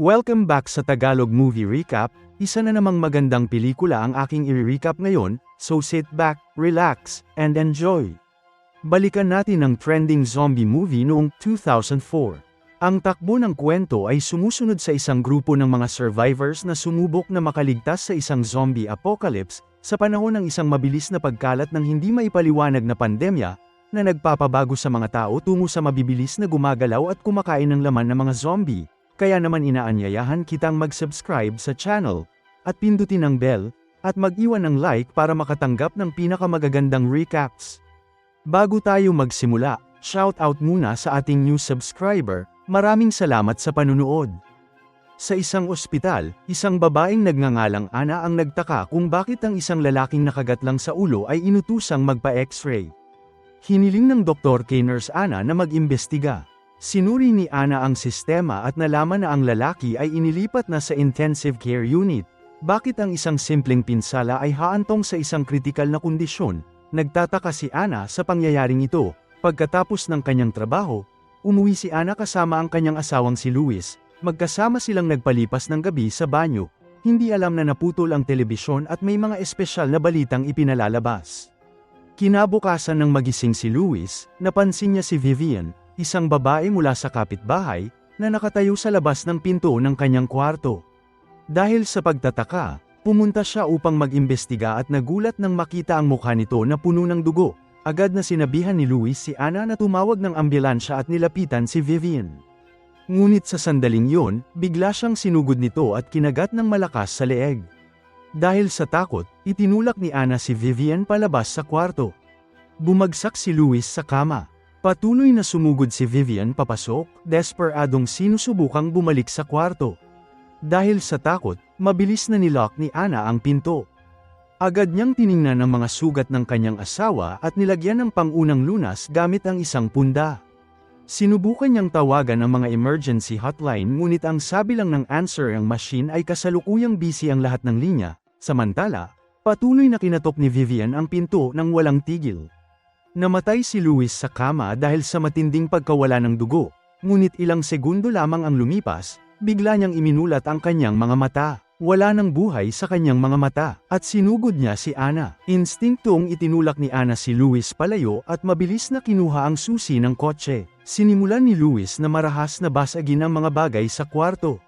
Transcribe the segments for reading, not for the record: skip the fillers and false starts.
Welcome back sa Tagalog Movie Recap. Isa na namang magandang pelikula ang aking i-recap ngayon, so sit back, relax, and enjoy. Balikan natin ang trending zombie movie noong 2004. Ang takbo ng kwento ay sumusunod sa isang grupo ng mga survivors na sumubok na makaligtas sa isang zombie apocalypse sa panahon ng isang mabilis na pagkalat ng hindi maipaliwanag na pandemya na nagpapabago sa mga tao tungo sa mabibilis na gumagalaw at kumakain ng laman ng mga zombie. Kaya naman inaanyayahan kitang mag-subscribe sa channel, at pindutin ang bell, at mag-iwan ng like para makatanggap ng pinakamagagandang recaps. Bago tayo magsimula, shoutout muna sa ating new subscriber, maraming salamat sa panunood. Sa isang ospital, isang babaeng nagngangalang Ana ang nagtaka kung bakit ang isang lalaking nakagat lang sa ulo ay inutusang magpa-x-ray. Hiniling ng doktor kay Nurse Ana na mag-imbestiga. Sinuri ni Ana ang sistema at nalaman na ang lalaki ay inilipat na sa intensive care unit. Bakit ang isang simpleng pinsala ay haantong sa isang kritikal na kondisyon? Nagtataka si Ana sa pangyayaring ito. Pagkatapos ng kanyang trabaho, umuwi si Ana kasama ang kanyang asawang si Luis. Magkasama silang nagpalipas ng gabi sa banyo. Hindi alam na naputol ang telebisyon at may mga espesyal na balitang ipinalalabas. Kinabukasan ng magising si Luis, napansin niya si Vivian, isang babae mula sa kapitbahay, na nakatayo sa labas ng pinto ng kanyang kwarto. Dahil sa pagtataka, pumunta siya upang mag-imbestiga at nagulat nang makita ang mukha nito na puno ng dugo. Agad na sinabihan ni Luis si Ana na tumawag ng ambulansya at nilapitan si Vivian. Ngunit sa sandaling yun, bigla siyang sinugod nito at kinagat ng malakas sa leeg. Dahil sa takot, itinulak ni Ana si Vivian palabas sa kwarto. Bumagsak si Luis sa kama. Patuloy na sumugod si Vivian papasok, desperadong sinusubukang bumalik sa kwarto. Dahil sa takot, mabilis na nilock ni Ana ang pinto. Agad niyang tiningnan ang mga sugat ng kanyang asawa at nilagyan ng pangunang lunas gamit ang isang punda. Sinubukan niyang tawagan ang mga emergency hotline ngunit ang sabi lang ng answering machine ay kasalukuyang busy ang lahat ng linya. Samantala, patuloy na kinatok ni Vivian ang pinto nang walang tigil. Namatay si Luis sa kama dahil sa matinding pagkawala ng dugo, ngunit ilang segundo lamang ang lumipas, bigla niyang iminulat ang kanyang mga mata. Wala nang buhay sa kanyang mga mata, at sinugod niya si Ana. Instinktong itinulak ni Ana si Luis palayo at mabilis na kinuha ang susi ng kotse. Sinimulan ni Luis na marahas na basagin ang mga bagay sa kwarto.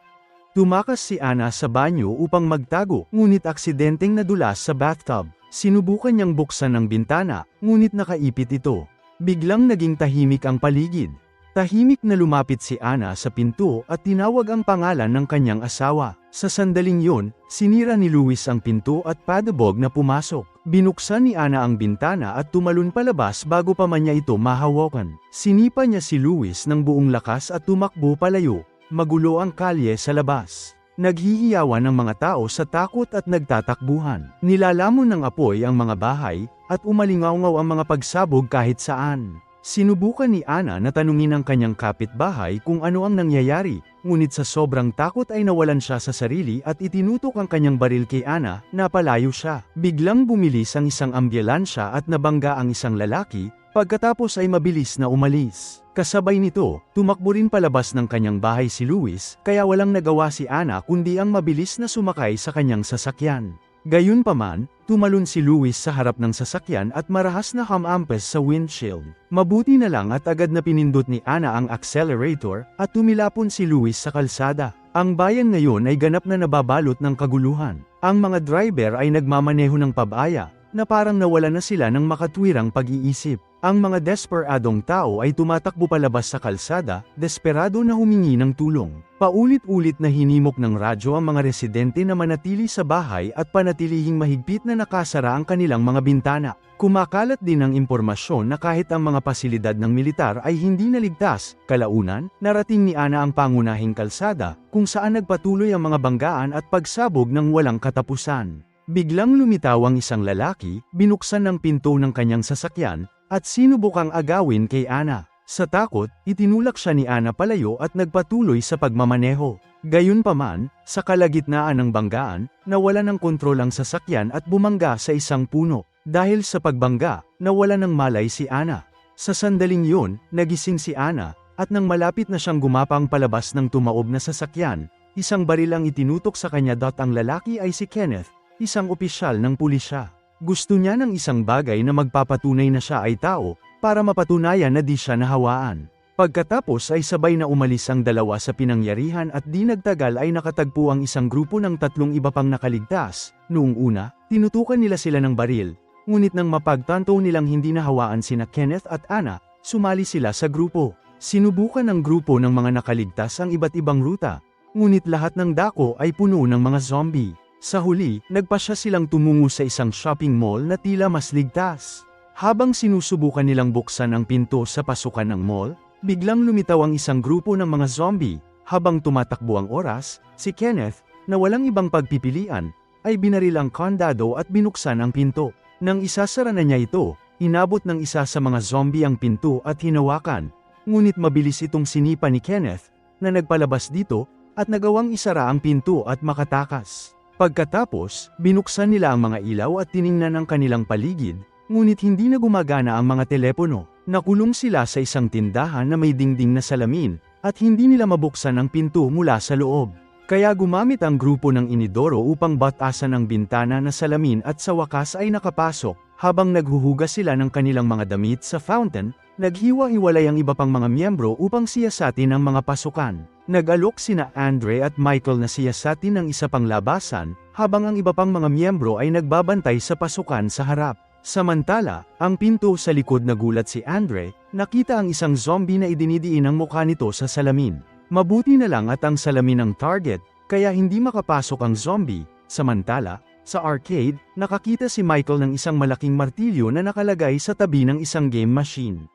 Tumakas si Ana sa banyo upang magtago, ngunit aksidenteng nadulas sa bathtub. Sinubukan niyang buksan ang bintana, ngunit nakaipit ito. Biglang naging tahimik ang paligid. Tahimik na lumapit si Ana sa pinto at tinawag ang pangalan ng kanyang asawa. Sa sandaling yon, sinira ni Luis ang pinto at padabog na pumasok. Binuksan ni Ana ang bintana at tumalon palabas bago pa man niya ito mahawakan. Sinipa niya si Luis ng buong lakas at tumakbo palayo. Magulo ang kalye sa labas. Naghihiyawan ang mga tao sa takot at nagtatakbuhan. Nilalamon ng apoy ang mga bahay, at umalingaw-ngaw ang mga pagsabog kahit saan. Sinubukan ni Ana na tanungin ang kanyang kapitbahay kung ano ang nangyayari, ngunit sa sobrang takot ay nawalan siya sa sarili at itinutok ang kanyang baril kay Ana, napalayo siya. Biglang bumilis ang isang ambulansya at nabangga ang isang lalaki, pagkatapos ay mabilis na umalis. Kasabay nito, tumakbo rin palabas ng kanyang bahay si Luis, kaya walang nagawa si Ana kundi ang mabilis na sumakay sa kanyang sasakyan. Gayunpaman, tumalon si Luis sa harap ng sasakyan at marahas na hamampes sa windshield. Mabuti na lang at agad na pinindot ni Ana ang accelerator, at tumilapon si Luis sa kalsada. Ang bayan ngayon ay ganap na nababalot ng kaguluhan. Ang mga driver ay nagmamaneho ng pabaya, na parang nawala na sila ng makatwirang pag-iisip. Ang mga desperadong tao ay tumatakbo palabas sa kalsada, desperado na humingi ng tulong. Paulit-ulit na hinimok ng radyo ang mga residente na manatili sa bahay at panatilihing mahigpit na nakasara ang kanilang mga bintana. Kumakalat din ang impormasyon na kahit ang mga pasilidad ng militar ay hindi naligtas. Kalaunan, narating ni Ana ang pangunahing kalsada, kung saan nagpatuloy ang mga banggaan at pagsabog ng walang katapusan. Biglang lumitaw ang isang lalaki, binuksan ng pinto ng kanyang sasakyan, at sinubukang agawin kay Ana. Sa takot, itinulak siya ni Ana palayo at nagpatuloy sa pagmamaneho. Gayunpaman, sa kalagitnaan ng banggaan, nawala ng kontrol ang sasakyan at bumangga sa isang puno. Dahil sa pagbangga, nawala ng malay si Ana. Sa sandaling yun, nagising si Ana, at nang malapit na siyang gumapang palabas ng tumaob na sasakyan, isang baril ang itinutok sa kanya. Ang lalaki ay si Kenneth, isang opisyal ng pulisya. Gusto niya ng isang bagay na magpapatunay na siya ay tao, para mapatunayan na di siya nahawaan. Pagkatapos ay sabay na umalis ang dalawa sa pinangyarihan at di nagtagal ay nakatagpo ang isang grupo ng 3 iba pang nakaligtas. Noong una, tinutukan nila sila ng baril, ngunit nang mapagtanto nilang hindi nahawaan sina Kenneth at Anna, sumali sila sa grupo. Sinubukan ng grupo ng mga nakaligtas ang iba't ibang ruta, ngunit lahat ng dako ay puno ng mga zombie. Sa huli, nagpasya silang tumungo sa isang shopping mall na tila mas ligtas. Habang sinusubukan nilang buksan ang pinto sa pasukan ng mall, biglang lumitaw ang isang grupo ng mga zombie. Habang tumatakbo ang oras, si Kenneth, na walang ibang pagpipilian, ay binaril ang kandado at binuksan ang pinto. Nang isasara na niya ito, inabot ng isa sa mga zombie ang pinto at hinawakan. Ngunit mabilis itong sinipa ni Kenneth, na nagpalabas dito, at nagawang isara ang pinto at makatakas. Pagkatapos, binuksan nila ang mga ilaw at tiningnan ang kanilang paligid, ngunit hindi na gumagana ang mga telepono. Nakulong sila sa isang tindahan na may dingding na salamin, at hindi nila mabuksan ang pinto mula sa loob. Kaya gumamit ang grupo ng inidoro upang batasan ang bintana na salamin at sa wakas ay nakapasok. Habang naghuhugas sila ng kanilang mga damit sa fountain, naghiwa-hiwalay ang iba pang mga miyembro upang siyasatin ang mga pasukan. Nag-alok sina Andre at Michael na siyasatin ng isa pang labasan, habang ang iba pang mga miyembro ay nagbabantay sa pasukan sa harap. Samantala, ang pinto sa likod nagulat si Andre, nakita ang isang zombie na idinidiin ang mukha nito sa salamin. Mabuti na lang at ang salamin ang target, kaya hindi makapasok ang zombie. Samantala, sa arcade, nakakita si Michael ng isang malaking martilyo na nakalagay sa tabi ng isang game machine.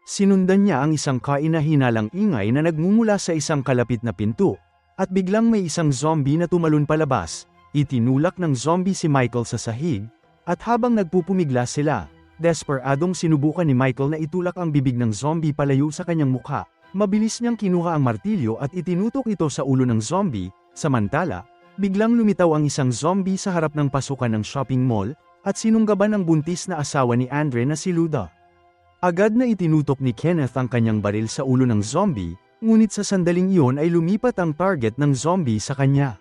Sinundan niya ang isang kaina-hinalang ingay na nagmumula sa isang kalapit na pinto, at biglang may isang zombie na tumalon palabas. Itinulak ng zombie si Michael sa sahig, at habang nagpupumigla sila, desperadong sinubukan ni Michael na itulak ang bibig ng zombie palayo sa kanyang mukha. Mabilis niyang kinuha ang martilyo at itinutok ito sa ulo ng zombie. Samantala, biglang lumitaw ang isang zombie sa harap ng pasukan ng shopping mall, at sinunggaban ang buntis na asawa ni Andre na si Luda. Agad na itinutok ni Kenneth ang kanyang baril sa ulo ng zombie, ngunit sa sandaling iyon ay lumipat ang target ng zombie sa kanya.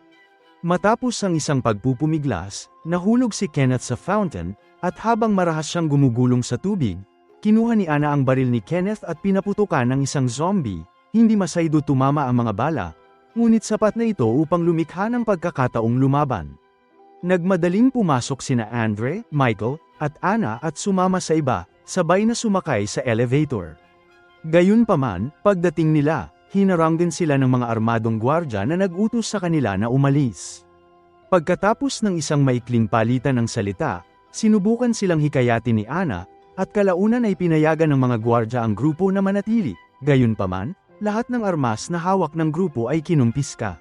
Matapos ang isang pagpupumiglas, nahulog si Kenneth sa fountain, at habang marahas siyang gumugulong sa tubig, kinuha ni Anna ang baril ni Kenneth at pinaputukan ng isang zombie. Hindi masaydo tumama ang mga bala, ngunit sapat na ito upang lumikha ng pagkakataong lumaban. Nagmadaling pumasok sina Andre, Michael, at Anna at sumama sa iba, sabay na sumakay sa elevator. Gayunpaman, pagdating nila, hinaranggan sila ng mga armadong gwardya na nag-utos sa kanila na umalis. Pagkatapos ng isang maikling palitan ng salita, sinubukan silang hikayatin ni Anna, at kalaunan ay pinayagan ng mga gwardya ang grupo na manatili. Gayunpaman, lahat ng armas na hawak ng grupo ay kinumpiska.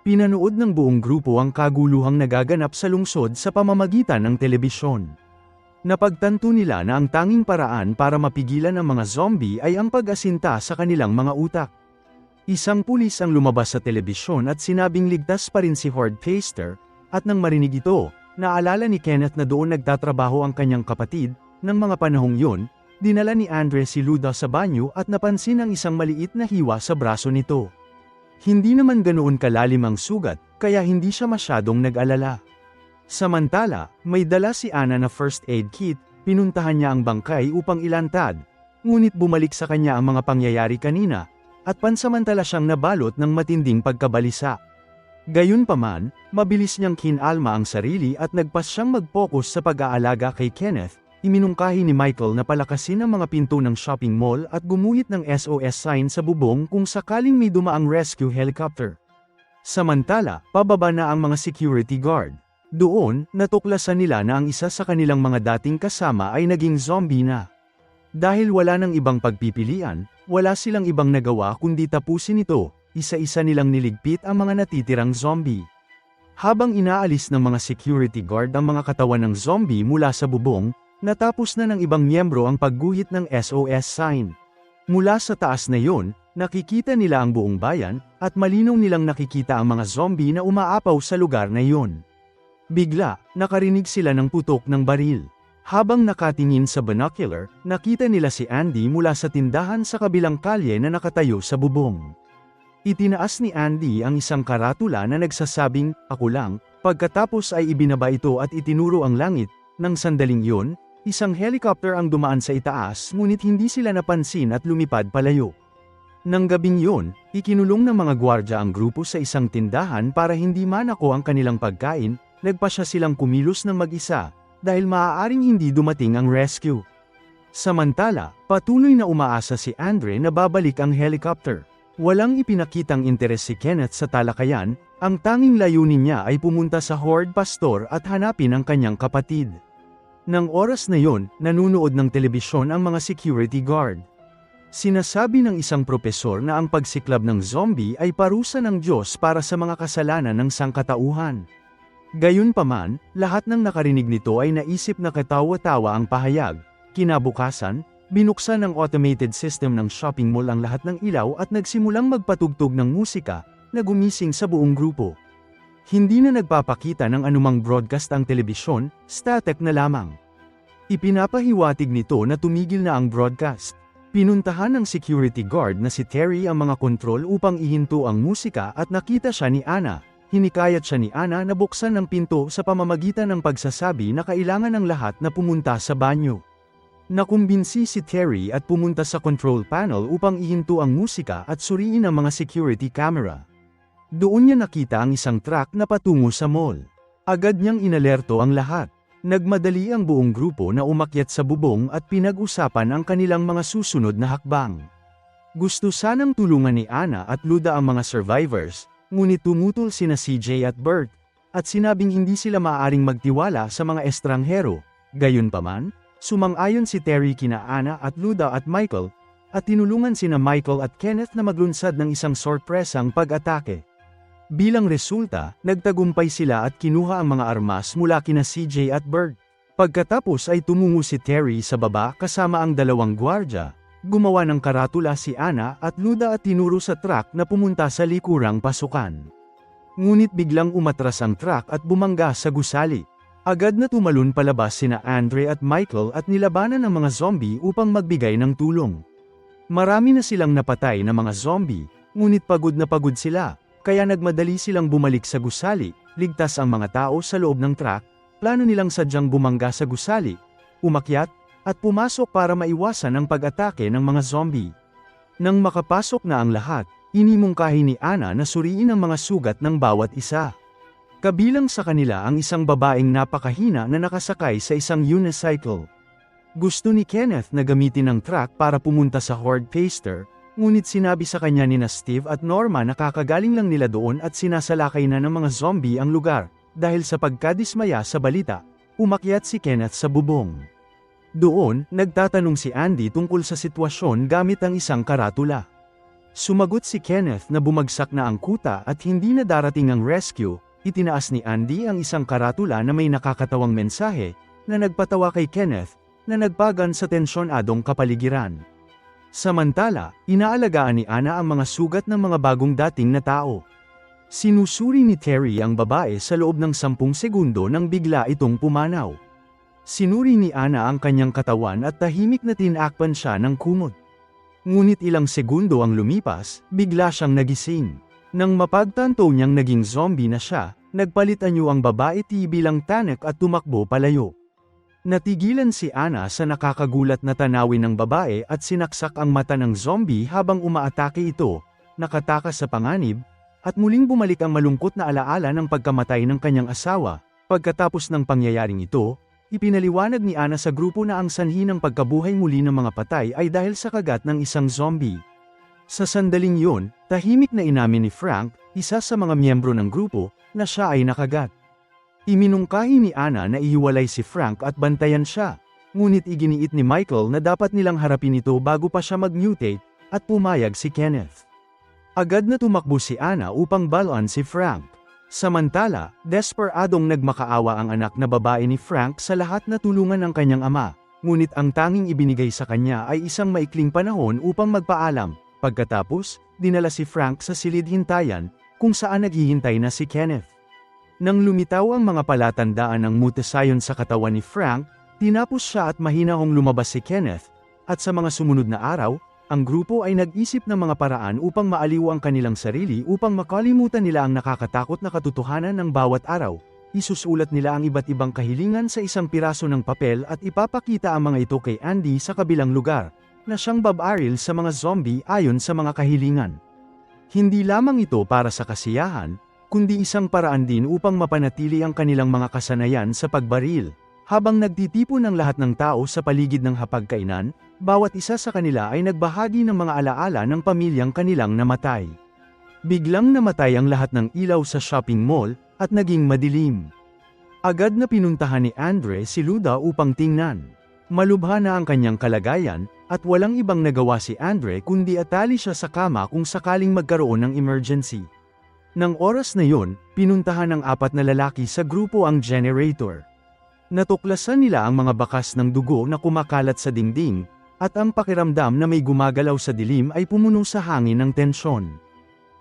Pinanood ng buong grupo ang kaguluhang nagaganap sa lungsod sa pamamagitan ng telebisyon. Napagtanto nila na ang tanging paraan para mapigilan ang mga zombie ay ang pag-asinta sa kanilang mga utak. Isang pulis ang lumabas sa telebisyon at sinabing ligtas pa rin si Horde Pester, at nang marinig ito, naalala ni Kenneth na doon nagtatrabaho ang kanyang kapatid. Nang mga panahong yun, dinala ni Andre si Luda sa banyo at napansin ang isang maliit na hiwa sa braso nito. Hindi naman ganoon kalalim ang sugat, kaya hindi siya masyadong nag-alala. Samantala, may dala si Anna na first aid kit, pinuntahan niya ang bangkay upang ilantad, ngunit bumalik sa kanya ang mga pangyayari kanina, at pansamantala siyang nabalot ng matinding pagkabalisa. Gayunpaman, mabilis niyang kinalma ang sarili at nagpas siyang mag-focus sa pag-aalaga kay Kenneth. Iminungkahi ni Michael na palakasin ang mga pinto ng shopping mall at gumuhit ng SOS sign sa bubong kung sakaling may dumaang rescue helicopter. Samantala, pababa na ang mga security guard. Doon, natuklasan nila na ang isa sa kanilang mga dating kasama ay naging zombie na. Dahil wala nang ibang pagpipilian, wala silang ibang nagawa kundi tapusin ito. Isa-isa nilang niligpit ang mga natitirang zombie. Habang inaalis ng mga security guard ang mga katawan ng zombie mula sa bubong, natapos na ng ibang miyembro ang pagguhit ng SOS sign. Mula sa taas na yon, nakikita nila ang buong bayan, at malinaw nilang nakikita ang mga zombie na umaapaw sa lugar na yon. Bigla, nakarinig sila ng putok ng baril. Habang nakatingin sa binocular, nakita nila si Andy mula sa tindahan sa kabilang kalye na nakatayo sa bubong. Itinaas ni Andy ang isang karatula na nagsasabing, "Ako lang," pagkatapos ay ibinaba ito at itinuro ang langit. Nang sandaling yun, isang helicopter ang dumaan sa itaas ngunit hindi sila napansin at lumipad palayo. Nang gabing yun, ikinulong ng mga gwardya ang grupo sa isang tindahan para hindi manako ang kanilang pagkain, nagpasya silang kumilos ng mag-isa, dahil maaaring hindi dumating ang rescue. Samantala, patuloy na umaasa si Andre na babalik ang helicopter. Walang ipinakitang interes si Kenneth sa talakayan, ang tanging layunin niya ay pumunta sa Horde Pastor at hanapin ang kanyang kapatid. Nang oras na yon, nanunood ng telebisyon ang mga security guard. Sinasabi ng isang propesor na ang pagsiklab ng zombie ay parusa ng Diyos para sa mga kasalanan ng sangkatauhan. Gayunpaman, lahat ng nakarinig nito ay naisip na katawa-tawa ang pahayag. Kinabukasan, binuksan ng automated system ng shopping mall ang lahat ng ilaw at nagsimulang magpatugtog ng musika, na gumising sa buong grupo. Hindi na nagpapakita ng anumang broadcast ang telebisyon, static na lamang. Ipinapahiwatig nito na tumigil na ang broadcast. Pinuntahan ng security guard na si Terry ang mga kontrol upang ihinto ang musika at nakita siya ni Anna. Hinikayat siya ni Anna na buksan ang pinto sa pamamagitan ng pagsasabi na kailangan ng lahat na pumunta sa banyo. Nakumbinsi si Terry at pumunta sa control panel upang ihinto ang musika at suriin ang mga security camera. Doon niya nakita ang isang truck na patungo sa mall. Agad niyang inalerto ang lahat. Nagmadali ang buong grupo na umakyat sa bubong at pinag-usapan ang kanilang mga susunod na hakbang. Gusto sanang tulungan ni Anna at Luda ang mga survivors, ngunit tumutol sina CJ at Bert, at sinabing hindi sila maaaring magtiwala sa mga estranghero. Gayunpaman, sumang-ayon si Terry kina Anna at Luda at Michael, at tinulungan sina Michael at Kenneth na maglunsad ng isang sorpresang pag-atake. Bilang resulta, nagtagumpay sila at kinuha ang mga armas mula kina CJ at Bert. Pagkatapos ay tumungo si Terry sa baba kasama ang dalawang gwardya. Gumawa ng karatula si Anna at Luda at tinuro sa truck na pumunta sa likurang pasukan. Ngunit biglang umatras ang truck at bumangga sa gusali. Agad na tumalon palabas sina Andre at Michael at nilabanan ang mga zombie upang magbigay ng tulong. Marami na silang napatay na mga zombie, ngunit pagod na pagod sila. Kaya nagmadali silang bumalik sa gusali, ligtas ang mga tao sa loob ng truck, plano nilang sadyang bumangga sa gusali, umakyat, at pumasok para maiwasan ang pag-atake ng mga zombie. Nang makapasok na ang lahat, inimungkahi ni Anna na suriin ang mga sugat ng bawat isa. Kabilang sa kanila ang isang babaeng napakahina na nakasakay sa isang unicycle. Gusto ni Kenneth na gamitin ang truck para pumunta sa Horde Pastor, ngunit sinabi sa kanya ni Steve at Norma na kakagaling lang nila doon at sinasalakay na ng mga zombie ang lugar. Dahil sa pagkadismaya sa balita, umakyat si Kenneth sa bubong. Doon, nagtatanong si Andy tungkol sa sitwasyon gamit ang isang karatula. Sumagot si Kenneth na bumagsak na ang kuta at hindi na darating ang rescue. Itinaas ni Andy ang isang karatula na may nakakatawang mensahe, na nagpatawa kay Kenneth, na nagpagan sa tensyonadong kapaligiran. Samantala, inaalagaan ni Anna ang mga sugat ng mga bagong dating na tao. Sinusuri ni Terry ang babae sa loob ng 10 segundo nang bigla itong pumanaw. Sinuri ni Anna ang kanyang katawan at tahimik na tinakpan siya ng kumot. Ngunit ilang segundo ang lumipas, bigla siyang nagising. Nang mapagtanto niyang naging zombie na siya, nagpalit anyo ang babae bilang tanek at tumakbo palayo. Natigilan si Anna sa nakakagulat na tanawin ng babae at sinaksak ang mata ng zombie habang umaatake ito, nakatakas sa panganib, at muling bumalik ang malungkot na alaala ng pagkamatay ng kanyang asawa. Pagkatapos ng pangyayaring ito, ipinaliwanag ni Anna sa grupo na ang sanhi ng pagkabuhay muli ng mga patay ay dahil sa kagat ng isang zombie. Sa sandaling yun, tahimik na inamin ni Frank, isa sa mga miyembro ng grupo, na siya ay nakagat. Iminungkahi ni Anna na ihiwalay si Frank at bantayan siya, ngunit iginiit ni Michael na dapat nilang harapin ito bago pa siya mag-mutate, at pumayag si Kenneth. Agad na tumakbo si Anna upang balon si Frank. Samantala, desperadong nagmakaawa ang anak na babae ni Frank sa lahat na tulungan ng kanyang ama, ngunit ang tanging ibinigay sa kanya ay isang maikling panahon upang magpaalam. Pagkatapos, dinala si Frank sa silid-hintayan, kung saan naghihintay na si Kenneth. Nang lumitaw ang mga palatandaan ng mutasayon sa katawan ni Frank, tinapos siya at mahinahong lumabas si Kenneth, at sa mga sumunod na araw, ang grupo ay nag-isip ng mga paraan upang maaliw ang kanilang sarili upang makalimutan nila ang nakakatakot na katotohanan ng bawat araw. Isusulat nila ang iba't ibang kahilingan sa isang piraso ng papel at ipapakita ang mga ito kay Andy sa kabilang lugar, na siyang babaril sa mga zombie ayon sa mga kahilingan. Hindi lamang ito para sa kasiyahan, kundi isang paraan din upang mapanatili ang kanilang mga kasanayan sa pagbaril. Habang nagtitipon ng lahat ng tao sa paligid ng hapagkainan, bawat isa sa kanila ay nagbahagi ng mga alaala ng pamilyang kanilang namatay. Biglang namatay ang lahat ng ilaw sa shopping mall, at naging madilim. Agad na pinuntahan ni Andre si Luda upang tingnan. Malubha na ang kanyang kalagayan, at walang ibang nagawa si Andre kundi atali siya sa kama kung sakaling magkaroon ng emergency. Nang oras na yon, pinuntahan ng 4 na lalaki sa grupo ang generator. Natuklasan nila ang mga bakas ng dugo na kumakalat sa dingding, at ang pakiramdam na may gumagalaw sa dilim ay pumuno sa hangin ng tensyon.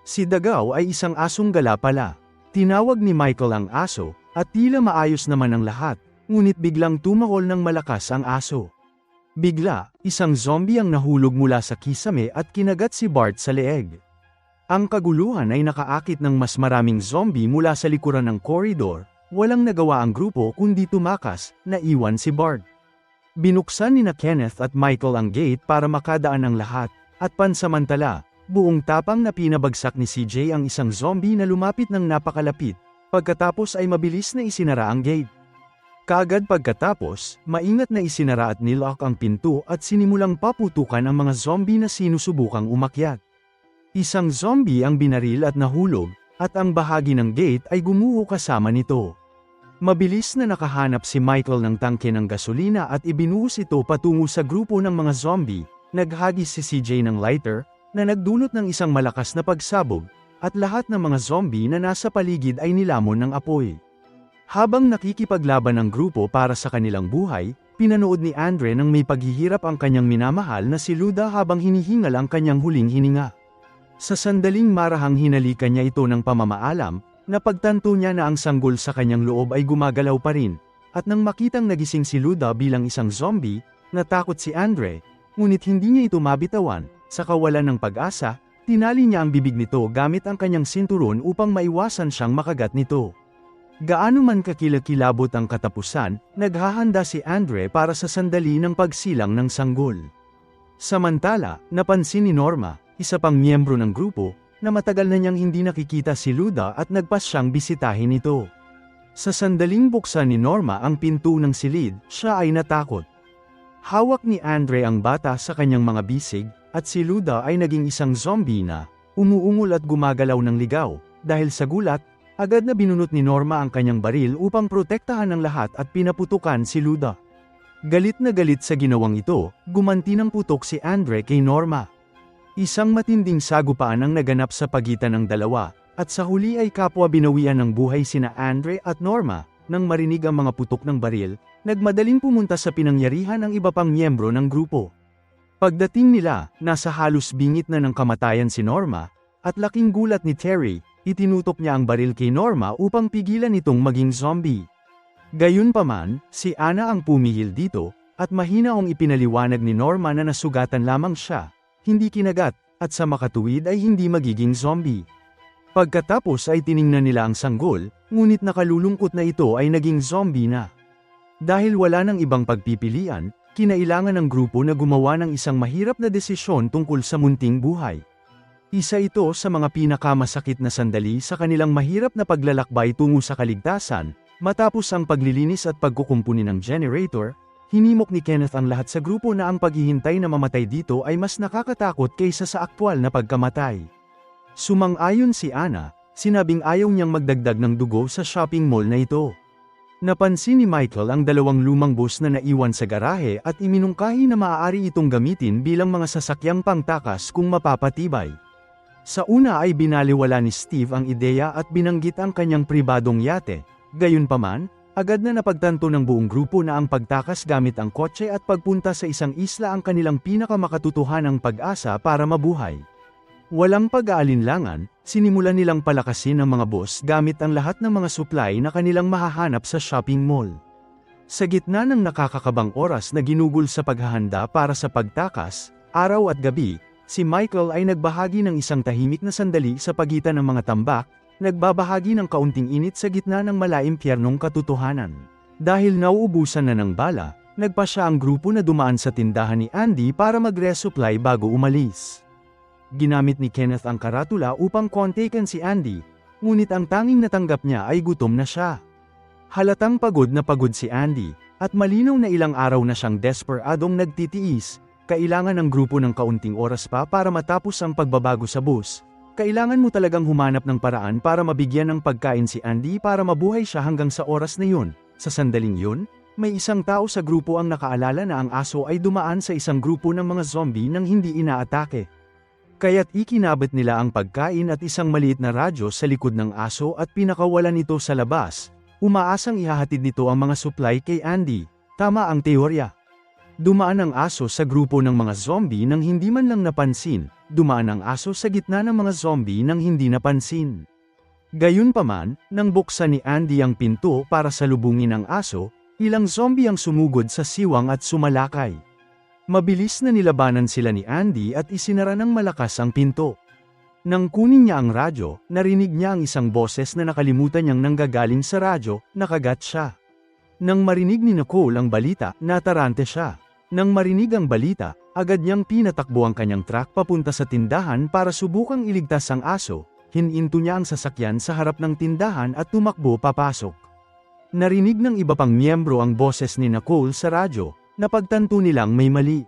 Si Dagaw ay isang asong gala pala. Tinawag ni Michael ang aso, at tila maayos naman ang lahat, ngunit biglang tumahol ng malakas ang aso. Bigla, isang zombie ang nahulog mula sa kisame at kinagat si Bart sa leeg. Ang kaguluhan ay nakaakit ng mas maraming zombie mula sa likuran ng koridor. Walang nagawa ang grupo kundi tumakas, naiwan si Bart. Binuksan ni Kenneth at Michael ang gate para makadaan ang lahat, at pansamantala, buong tapang na pinabagsak ni CJ ang isang zombie na lumapit ng napakalapit, pagkatapos ay mabilis na isinara ang gate. Kaagad pagkatapos, maingat na isinara at nilock ang pinto at sinimulang paputukan ang mga zombie na sinusubukang umakyat. Isang zombie ang binaril at nahulog, at ang bahagi ng gate ay gumuho kasama nito. Mabilis na nakahanap si Michael ng tangke ng gasolina at ibinuhos ito patungo sa grupo ng mga zombie. Naghagis si CJ ng lighter, na nagdulot ng isang malakas na pagsabog, at lahat ng mga zombie na nasa paligid ay nilamon ng apoy. Habang nakikipaglaban ang grupo para sa kanilang buhay, pinanood ni Andre nang may paghihirap ang kanyang minamahal na si Luda habang hinihingal ang kanyang huling hininga. Sa sandaling marahang hinalikan niya ito ng pamamaalam, napagtanto niya na ang sanggol sa kanyang loob ay gumagalaw pa rin, at nang makitang nagising si Luda bilang isang zombie, natakot si Andre, ngunit hindi niya ito mabitawan. Sa kawalan ng pag-asa, tinali niya ang bibig nito gamit ang kanyang sinturon upang maiwasan siyang makagat nito. Gaano man kakilakilabot ang katapusan, naghahanda si Andre para sa sandali ng pagsilang ng sanggol. Samantala, napansin ni Norma, isa pang miyembro ng grupo, na matagal na niyang hindi nakikita si Luda at nagpas siyang bisitahin ito. Sa sandaling buksan ni Norma ang pinto ng silid, siya ay natakot. Hawak ni Andre ang bata sa kanyang mga bisig, at si Luda ay naging isang zombie na umuungol at gumagalaw ng ligaw. Dahil sa gulat, agad na binunot ni Norma ang kanyang baril upang protektahan ang lahat at pinaputukan si Luda. Galit na galit sa ginawang ito, gumanti ng putok si Andre kay Norma. Isang matinding sagupaan ang naganap sa pagitan ng dalawa, at sa huli ay kapwa binawian ng buhay sina Andre at Norma. Nang marinig ang mga putok ng baril, nagmadaling pumunta sa pinangyarihan ang iba pang miyembro ng grupo. Pagdating nila, nasa halos bingit na ng kamatayan si Norma, at laking gulat ni Terry, itinutok niya ang baril kay Norma upang pigilan itong maging zombie. Gayunpaman, si Anna ang pumihil dito, at mahinaong ipinaliwanag ni Norma na nasugatan lamang siya, hindi kinagat, at sa makatuwid ay hindi magiging zombie. Pagkatapos ay tiningnan nila ang sanggol, ngunit nakalulungkot na ito ay naging zombie na. Dahil wala nang ibang pagpipilian, kinailangan ng grupo na gumawa ng isang mahirap na desisyon tungkol sa munting buhay. Isa ito sa mga pinakamasakit na sandali sa kanilang mahirap na paglalakbay tungo sa kaligtasan. Matapos ang paglilinis at pagkukumpuni ng generator, hinimok ni Kenneth ang lahat sa grupo na ang paghihintay na mamatay dito ay mas nakakatakot kaysa sa aktwal na pagkamatay. Sumang-ayon si Anna, sinabing ayaw niyang magdagdag ng dugo sa shopping mall na ito. Napansin ni Michael ang 2 lumang bus na naiwan sa garahe at iminungkahi na maaari itong gamitin bilang mga sasakyang pangtakas kung mapapatibay. Sa una ay binaliwala ni Steve ang ideya at binanggit ang kanyang pribadong yate, gayunpaman, agad na napagtanto ng buong grupo na ang pagtakas gamit ang kotse at pagpunta sa isang isla ang kanilang pinakamakatotohanang pag-asa para mabuhay. Walang pag-aalinlangan, sinimulan nilang palakasin ang mga bus gamit ang lahat ng mga supply na kanilang mahahanap sa shopping mall. Sa gitna ng nakakakabang oras na ginugol sa paghahanda para sa pagtakas, Araw at gabi, si Michael ay nagbahagi ng isang tahimik na sandali sa pagitan ng mga tambak, nagbabahagi ng kaunting init sa gitna ng malaimpyernong katotohanan. Dahil nauubusan na ng bala, nagpa siya ang grupo na dumaan sa tindahan ni Andy para mag-resupply bago umalis. Ginamit ni Kenneth ang karatula upang kontakin si Andy, ngunit ang tanging natanggap niya ay gutom na siya. Halatang pagod na pagod si Andy, at malinaw na ilang araw na siyang desperadong nagtitiis. Kailangan ng grupo ng kaunting oras pa para matapos ang pagbabago sa bus. Kailangan mo talagang humanap ng paraan para mabigyan ng pagkain si Andy para mabuhay siya hanggang sa oras na yun. Sa sandaling yun, may isang tao sa grupo ang nakaalala na ang aso ay dumaan sa isang grupo ng mga zombie nang hindi inaatake. Kaya't ikinabit nila ang pagkain at isang maliit na radyo sa likod ng aso at pinakawalan ito sa labas. Umaasang ihahatid nito ang mga supply kay Andy. Tama ang teorya. Dumaan ang aso sa grupo ng mga zombie nang hindi man lang napansin. Dumaan ang aso sa gitna ng mga zombie nang hindi napansin. Gayunpaman, nang buksan ni Andy ang pinto para salubungin ang aso, ilang zombie ang sumugod sa siwang at sumalakay. Mabilis na nilabanan sila ni Andy at isinara ng malakas ang pinto. Nang kunin niya ang radyo, narinig niya ang isang boses na nakalimutan niyang nanggagaling sa radyo, nakagat siya. Nang marinig ni Nicole ang balita, natarante siya. Nang marinig ang balita, agad niyang pinatakbo ang kanyang truck papunta sa tindahan para subukang iligtas ang aso. Hininto niya ang sasakyan sa harap ng tindahan at tumakbo papasok. Narinig ng iba pang miyembro ang boses ni Nicole sa radyo, napagtanto nilang may mali.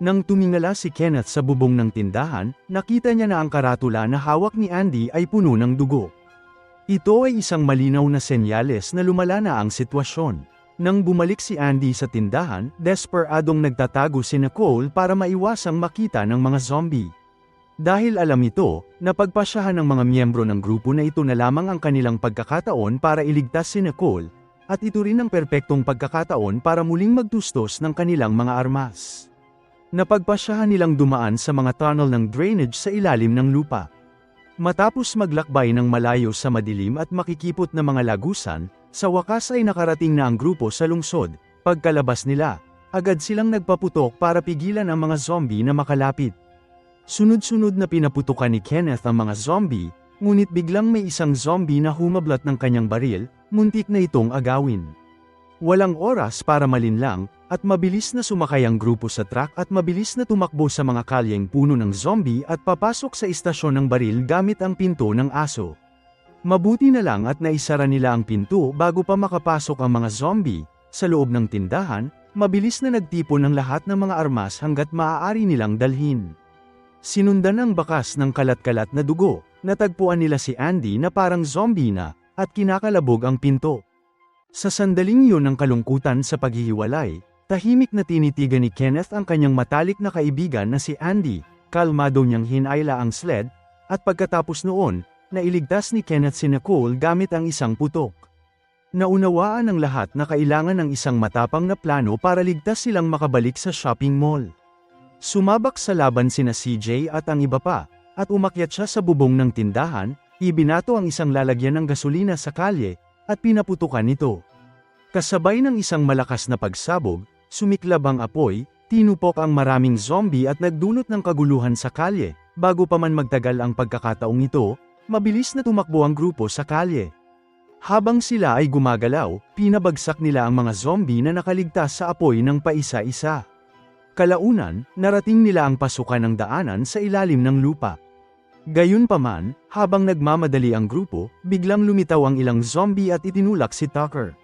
Nang tumingala si Kenneth sa bubong ng tindahan, nakita niya na ang karatula na hawak ni Andy ay puno ng dugo. Ito ay isang malinaw na senyales na lumala na ang sitwasyon. Nang bumalik si Andy sa tindahan, desperadong nagtatago si Nicole para maiwasang makita ng mga zombie. Dahil alam ito, napagpasyahan ng mga miyembro ng grupo na ito na lamang ang kanilang pagkakataon para iligtas si Nicole, at ito rin ang perpektong pagkakataon para muling magtustos ng kanilang mga armas. Napagpasyahan nilang dumaan sa mga tunnel ng drainage sa ilalim ng lupa. Matapos maglakbay ng malayo sa madilim at makikipot na mga lagusan, sa wakas ay nakarating na ang grupo sa lungsod. Pagkalabas nila, agad silang nagpaputok para pigilan ang mga zombie na makalapit. Sunod-sunod na pinaputukan ni Kenneth ang mga zombie, ngunit biglang may isang zombie na humablat ng kanyang baril, muntik na itong agawin. Walang oras para malinlang, at mabilis na sumakay ang grupo sa truck at mabilis na tumakbo sa mga kalyeng puno ng zombie at papasok sa istasyon ng baril gamit ang pinto ng aso. Mabuti na lang at naisara nila ang pinto bago pa makapasok ang mga zombie. Sa loob ng tindahan, mabilis na nagtipon ang lahat ng mga armas hanggat maaari nilang dalhin. Sinundan ang bakas ng kalat-kalat na dugo, natagpuan nila si Andy na parang zombie na, at kinakalabog ang pinto. Sa sandaling yun ng kalungkutan sa paghihiwalay, tahimik na tinitigan ni Kenneth ang kanyang matalik na kaibigan na si Andy. Kalmado niyang hinayla ang sled, at pagkatapos noon, nailigtas ni Kenneth si Nicole gamit ang isang putok. Naunawaan ng lahat na kailangan ng isang matapang na plano para ligtas silang makabalik sa shopping mall. Sumabak sa laban sina CJ at ang iba pa, at umakyat siya sa bubong ng tindahan, ibinato ang isang lalagyan ng gasolina sa kalye, at pinaputukan ito. Kasabay ng isang malakas na pagsabog, sumiklab ang apoy, tinupok ang maraming zombie at nagdulot ng kaguluhan sa kalye. Bago pa man magtagal ang pagkakataong ito, mabilis na tumakbo ang grupo sa kalye. Habang sila ay gumagalaw, pinabagsak nila ang mga zombie na nakaligtas sa apoy ng paisa-isa. Kalaunan, narating nila ang pasukan ng daanan sa ilalim ng lupa. Gayunpaman, habang nagmamadali ang grupo, biglang lumitaw ang ilang zombie at itinulak si Tucker.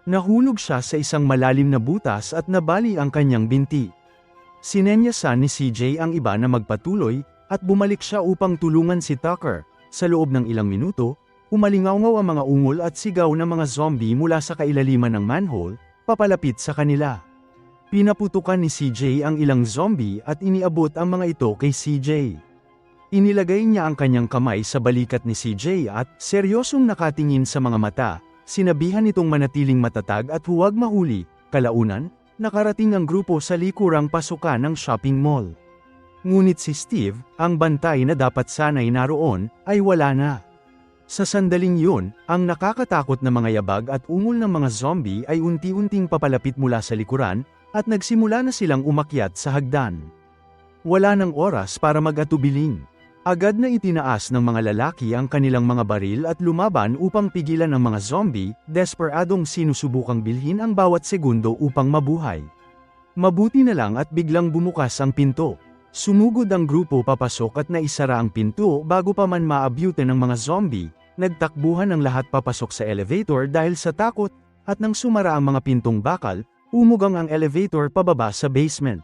Nahulog siya sa isang malalim na butas at nabali ang kanyang binti. Sinenyasan ni CJ ang iba na magpatuloy, at bumalik siya upang tulungan si Tucker. Sa loob ng ilang minuto, umalingawngaw ang mga ungol at sigaw ng mga zombie mula sa kailaliman ng manhole, papalapit sa kanila. Pinaputukan ni CJ ang ilang zombie at iniabot ang mga ito kay CJ. Inilagay niya ang kanyang kamay sa balikat ni CJ at, seryosong nakatingin sa mga mata, sinabihan itong manatiling matatag at huwag mahuli. Kalaunan, nakarating ang grupo sa likurang pasukan ng shopping mall. Ngunit si Steve, ang bantay na dapat sana'y naroon, ay wala na. Sa sandaling yun, ang nakakatakot na mga yabag at ungol ng mga zombie ay unti-unting papalapit mula sa likuran, at nagsimula na silang umakyat sa hagdan. Wala ng oras para mag-atubiling. Agad na itinaas ng mga lalaki ang kanilang mga baril at lumaban upang pigilan ang mga zombie, desperadong sinusubukang bilhin ang bawat segundo upang mabuhay. Mabuti na lang at biglang bumukas ang pinto. Sumugod ang grupo papasok at naisara ang pinto bago pa man maabyute ng mga zombie. Nagtakbuhan ang lahat papasok sa elevator dahil sa takot, at nang sumara ang mga pintong bakal, umugang ang elevator pababa sa basement.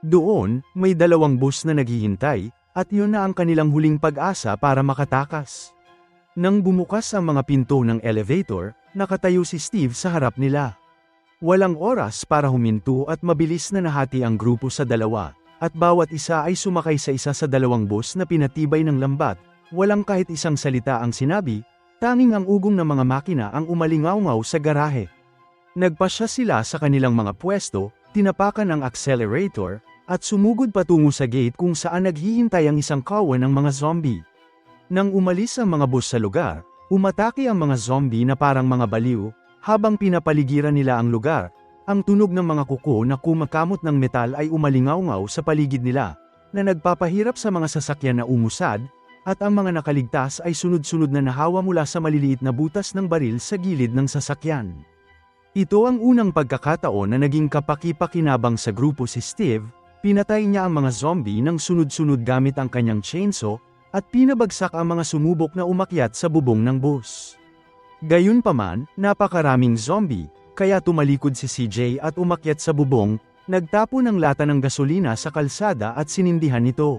Doon, may 2 bus na naghihintay, at yun na ang kanilang huling pag-asa para makatakas. Nang bumukas ang mga pinto ng elevator, nakatayo si Steve sa harap nila. Walang oras para huminto at mabilis na nahati ang grupo sa 2, at bawat isa ay sumakay sa isa sa 2 bus na pinatibay ng lambat. Walang kahit isang salita ang sinabi, tanging ang ugong ng mga makina ang umalingaw-ngaw sa garahe. Nagpasya sila sa kanilang mga pwesto, tinapakan ang accelerator, at sumugod patungo sa gate kung saan naghihintay ang isang kawan ng mga zombie. Nang umalis ang mga bus sa lugar, umatake ang mga zombie na parang mga baliw, habang pinapaligiran nila ang lugar. Ang tunog ng mga kuko na kumakamot ng metal ay umalingaw-ngaw sa paligid nila, na nagpapahirap sa mga sasakyan na umusad, at ang mga nakaligtas ay sunod-sunod na nahawa mula sa maliliit na butas ng baril sa gilid ng sasakyan. Ito ang unang pagkakataon na naging kapaki-pakinabang sa grupo si Steve. Pinatay niya ang mga zombie ng sunod-sunod gamit ang kanyang chainsaw, at pinabagsak ang mga sumubok na umakyat sa bubong ng bus. Gayunpaman, napakaraming zombie, kaya tumalikod si CJ at umakyat sa bubong, nagtapo ng lata ng gasolina sa kalsada at sinindihan ito.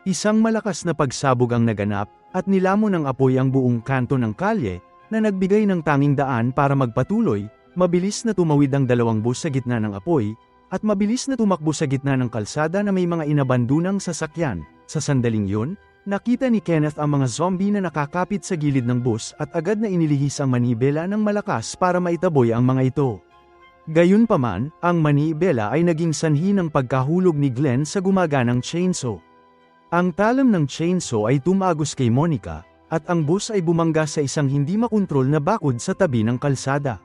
Isang malakas na pagsabog ang naganap, at nilamon ng apoy ang buong kanto ng kalye, na nagbigay ng tanging daan para magpatuloy. Mabilis na tumawid ang 2 bus sa gitna ng apoy, at mabilis na tumakbo sa gitna ng kalsada na may mga inabandunang sasakyan. Sa sandaling yun, nakita ni Kenneth ang mga zombie na nakakapit sa gilid ng bus at agad na inilihis ang manibela ng malakas para maitaboy ang mga ito. Gayunpaman, ang manibela ay naging sanhi ng pagkahulog ni Glenn sa gumaganang chainsaw. Ang talam ng chainsaw ay tumagos kay Monica, at ang bus ay bumangga sa isang hindi makontrol na bakod sa tabi ng kalsada.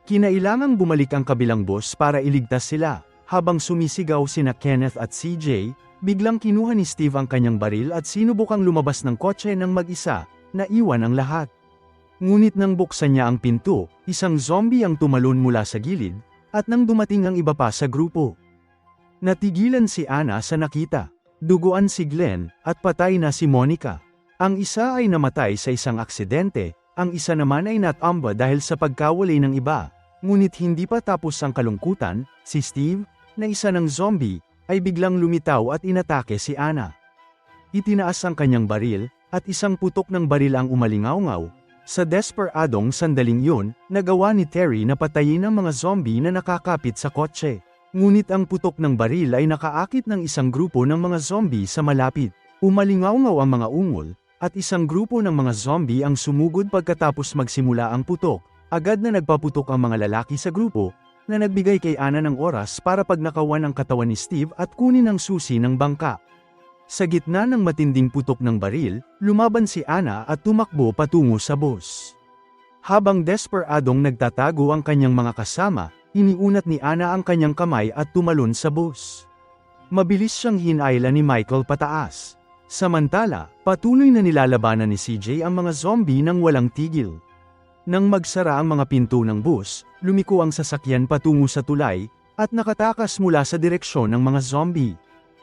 Kinailangang bumalik ang kabilang bus para iligtas sila. Habang sumisigaw sina Kenneth at CJ, biglang kinuha ni Steve ang kanyang baril at sinubukang lumabas ng kotse ng mag-isa, na iwan ang lahat. Ngunit nang buksan niya ang pinto, isang zombie ang tumalon mula sa gilid, at nang dumating ang iba pa sa grupo. Natigilan si Anna sa nakita. Duguan si Glenn, at patay na si Monica. Ang isa ay namatay sa isang aksidente, ang isa naman ay natamba dahil sa pagkawalay ng iba. Ngunit hindi pa tapos ang kalungkutan, si Steve, na isa ng zombie, ay biglang lumitaw at inatake si Anna. Itinaas ang kanyang baril, at isang putok ng baril ang umalingaw-ngaw. Sa desperadong sandaling yun, nagawa ni Terry na patayin ang mga zombie na nakakapit sa kotse. Ngunit ang putok ng baril ay nakaakit ng isang grupo ng mga zombie sa malapit. Umalingaw-ngaw ang mga ungol, at isang grupo ng mga zombie ang sumugod pagkatapos magsimula ang putok. Agad na nagpaputok ang mga lalaki sa grupo, na nagbigay kay Anna ng oras para pagnakawan ang katawan ni Steve at kunin ang susi ng bangka. Sa gitna ng matinding putok ng baril, lumaban si Anna at tumakbo patungo sa bus. Habang desperadong nagtatago ang kanyang mga kasama, iniunat ni Anna ang kanyang kamay at tumalon sa bus. Mabilis siyang hinayla ni Michael pataas. Samantala, patuloy na nilalabanan ni CJ ang mga zombie nang walang tigil. Nang magsara ang mga pinto ng bus, lumiko ang sasakyan patungo sa tulay, at nakatakas mula sa direksyon ng mga zombie.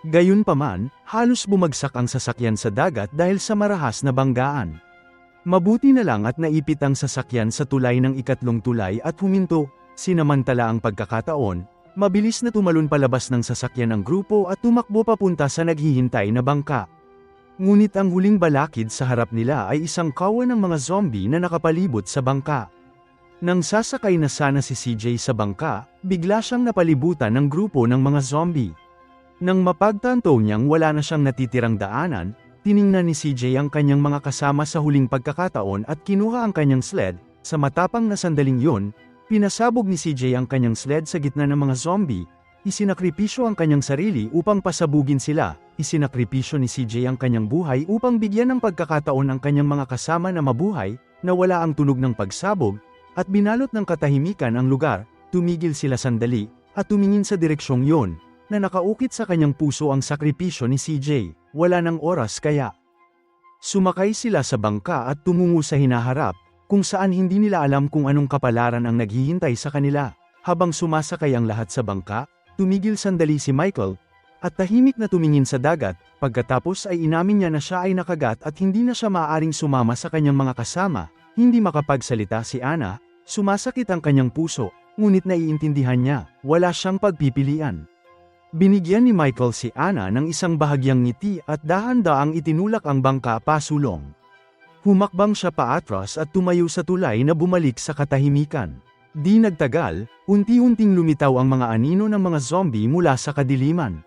Gayunpaman, halos bumagsak ang sasakyan sa dagat dahil sa marahas na banggaan. Mabuti na lang at naipit ang sasakyan sa tulay ng ikatlong tulay at huminto. Sinamantala ang pagkakataon, mabilis na tumalon palabas ng sasakyan ang grupo at tumakbo papunta sa naghihintay na bangka. Ngunit ang huling balakid sa harap nila ay isang kawan ng mga zombie na nakapalibot sa bangka. Nang sasakay na sana si CJ sa bangka, bigla siyang napalibutan ng grupo ng mga zombie. Nang mapagtanto niyang wala na siyang natitirang daanan, tiningnan ni CJ ang kanyang mga kasama sa huling pagkakataon at kinuha ang kanyang sled. Sa matapang na sandaling yun, pinasabog ni CJ ang kanyang sled sa gitna ng mga zombie. Isinakripisyo ang kanyang sarili upang pasabugin sila. Isinakripisyo ni CJ ang kanyang buhay upang bigyan ng pagkakataon ang kanyang mga kasama na mabuhay, na wala ang tunog ng pagsabog, at binalot ng katahimikan ang lugar. Tumigil sila sandali, at tumingin sa direksyong yon. na nakaukit sa kanyang puso ang sakripisyo ni CJ, wala ng oras kaya. Sumakay sila sa bangka at tumungo sa hinaharap, kung saan hindi nila alam kung anong kapalaran ang naghihintay sa kanila. Habang sumasakay ang lahat sa bangka, tumigil sandali si Michael, at tahimik na tumingin sa dagat, pagkatapos ay inamin niya na siya ay nakagat at hindi na siya maaaring sumama sa kanyang mga kasama. Hindi makapagsalita si Anna, sumasakit ang kanyang puso, ngunit naiintindihan niya, wala siyang pagpipilian. Binigyan ni Michael si Anna ng isang bahagyang ngiti at dahan-daang itinulak ang bangka pasulong. Humakbang siya paatras at tumayo sa tulay na bumalik sa katahimikan. Di nagtagal, unti-unting lumitaw ang mga anino ng mga zombie mula sa kadiliman.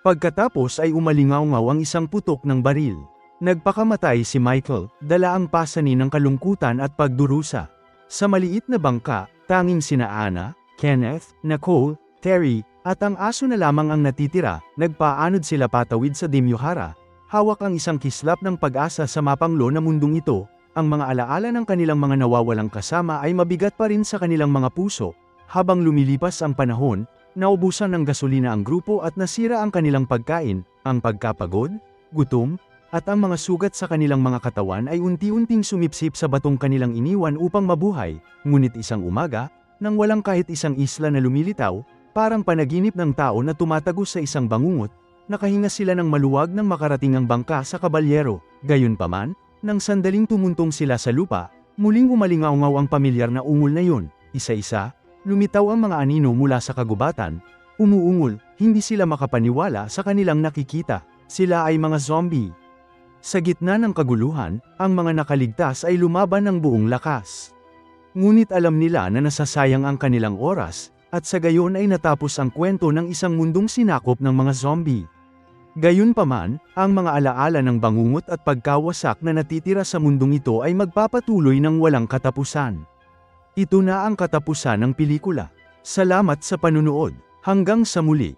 Pagkatapos ay umalingaw-ngaw ang isang putok ng baril. Nagpakamatay si Michael, dala ang pasanin ng kalungkutan at pagdurusa. Sa maliit na bangka, tanging sina Anna, Kenneth, Nicole, Terry, at ang aso na lamang ang natitira. Nagpaanod sila patawid sa Dimyuhara. Hawak ang isang kislap ng pag-asa sa mapanglo na mundong ito. Ang mga alaala ng kanilang mga nawawalang kasama ay mabigat pa rin sa kanilang mga puso. Habang lumilipas ang panahon, naubusan ng gasolina ang grupo at nasira ang kanilang pagkain, ang pagkapagod, gutom, at ang mga sugat sa kanilang mga katawan ay unti-unting sumipsip sa batong kanilang iniwan upang mabuhay. Ngunit isang umaga, nang walang kahit isang isla na lumilitaw, parang panaginip ng tao na tumatagos sa isang bangungot, nakahinga sila ng maluwag nang makarating ang bangka sa kabalyero. Gayunpaman, nang sandaling tumuntong sila sa lupa, muling umalingaw-ngaw ang pamilyar na ungol na yun. Isa-isa, lumitaw ang mga anino mula sa kagubatan, umuungol, hindi sila makapaniwala sa kanilang nakikita. Sila ay mga zombie. Sa gitna ng kaguluhan, ang mga nakaligtas ay lumaban ng buong lakas. Ngunit alam nila na nasasayang ang kanilang oras, at sa gayon ay natapos ang kwento ng isang mundong sinakop ng mga zombie. Gayunpaman, ang mga alaala ng bangungot at pagkawasak na natitira sa mundong ito ay magpapatuloy ng walang katapusan. Ito na ang katapusan ng pelikula. Salamat sa panunood. Hanggang sa muli.